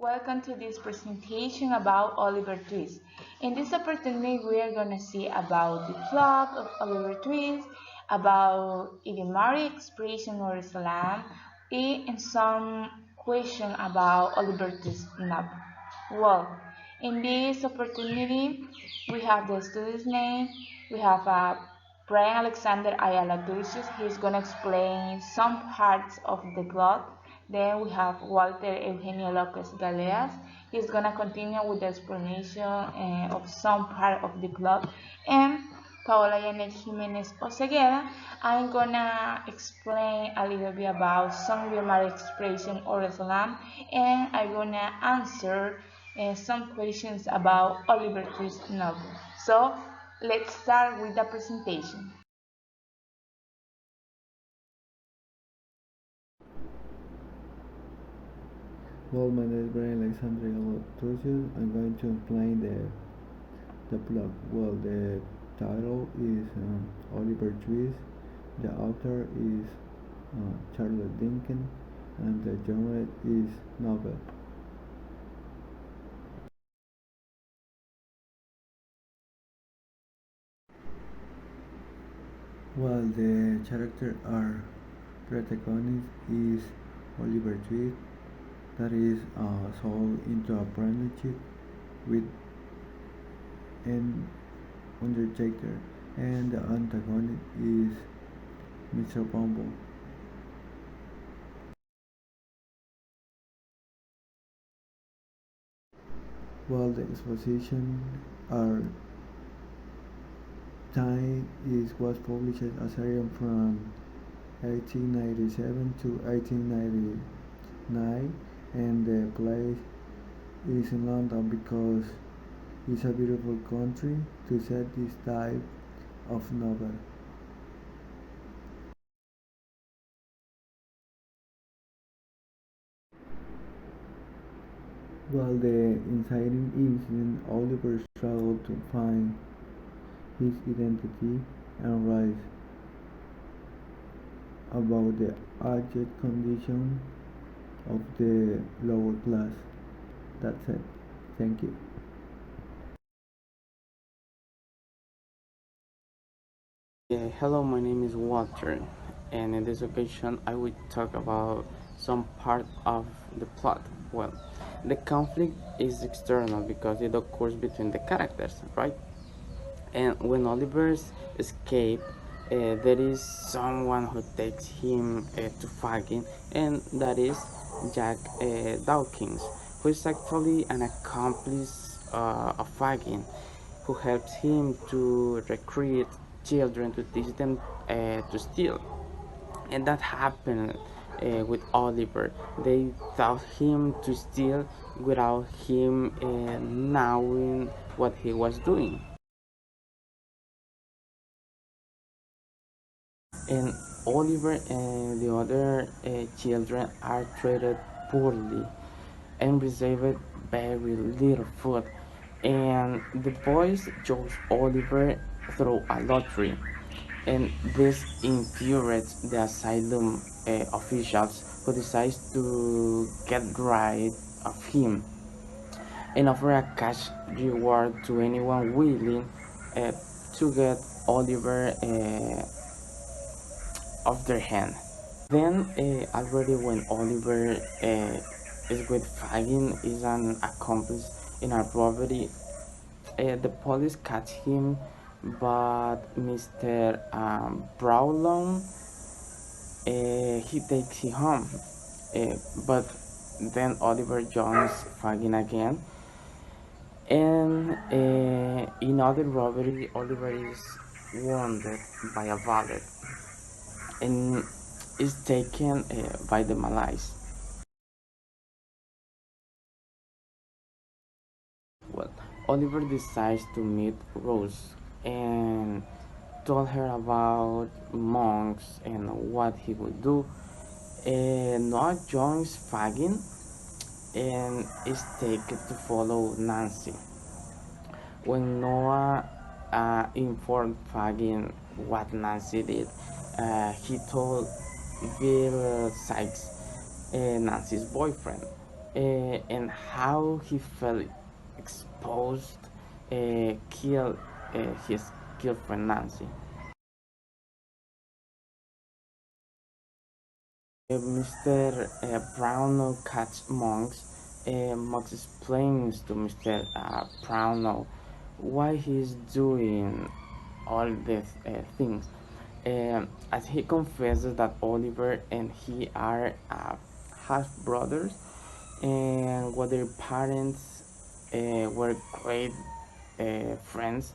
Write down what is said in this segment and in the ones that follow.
Welcome to this presentation about Oliver Twist. In this opportunity, we are going to see about the plot of Oliver Twist, about idiomatic expression or slang, and some question about Oliver Twist novel. Well, in this opportunity, we have the student's name, we have Brian Alexander Ayala Dulcius. He's going to explain some parts of the plot. Then we have Walter Eugenio Lopez Galeas. He's gonna continue with the explanation of some part of the plot. And Paola Janet Jimenez Osegueda, I'm gonna explain a little bit about some idiomatic expression or slang, and I'm gonna answer some questions about Oliver Twist novel. So let's start with the presentation. Well, my name is Brian Alexandre Aloysius. I'm going to explain the plot. Well, the title is Oliver Twist. The author is Charles Dickens, and the genre is novel. Well, the character are protagonist is Oliver Twist, that is sold into a partnership with an Undertaker, and the antagonist is Mr. Bumble. While the exposition are time is was published as serial from 1897 to 1899, and the place is in London because it's a beautiful country to set this type of novel. While the inciting incident, Oliver struggled to find his identity and rise about the abject condition of the lower class. That's it. Thank you. Hello, my name is Walter, and in this occasion, I will talk about some part of the plot. Well, the conflict is external because it occurs between the characters, right? And when Oliver's escape, there is someone who takes him to Fagin, and that is Jack Dawkins, who is actually an accomplice of Fagin, who helps him to recruit children to teach them to steal. And that happened with Oliver. They taught him to steal without him knowing what he was doing. And Oliver and the other children are treated poorly and received very little food. And the boys chose Oliver through a lottery, and this infuriates the asylum officials, who decide to get rid of him and offer a cash reward to anyone willing uh, to get Oliver off their hand. Then, already when Oliver is with Fagin, is an accomplice in a robbery, the police catch him, but Mr. Brownlow, he takes him home. But then Oliver joins Fagin again, and in other robbery, Oliver is wounded by a bullet and is taken by the Malays. Well, Oliver decides to meet Rose and told her about monks and what he would do. And Noah joins Fagin and is taken to follow Nancy. When Noah informed Fagin what Nancy did, he told Bill Sykes, Nancy's boyfriend, and how he felt exposed, killed his girlfriend Nancy. Mr. Brownell catch Monks. Monks explains to Mr. Brownell why he's doing all these things. As he confesses that Oliver and he are half brothers, and what their parents were great friends,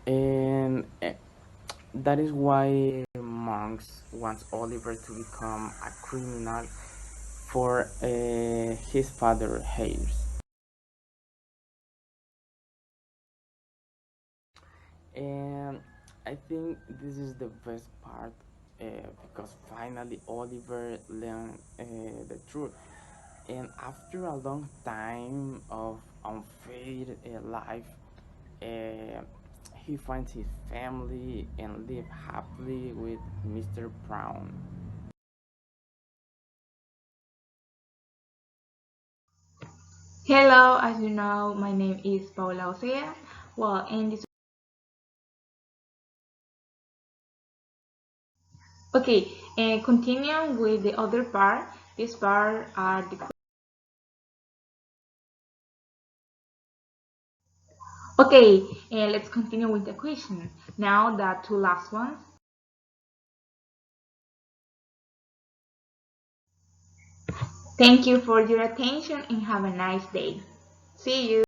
and that is why Monks wants Oliver to become a criminal for his father Hayes. And I think this is the best part because finally Oliver learned the truth. And after a long time of unfair life, uh, he finds his family and live happily with Mr. Brown. Hello, as you know, my name is Paula Osea. Well, in this okay, and continuing with the other part, this part are the okay, and let's continue with the question. Now the two last ones. Thank you for your attention and have a nice day. See you.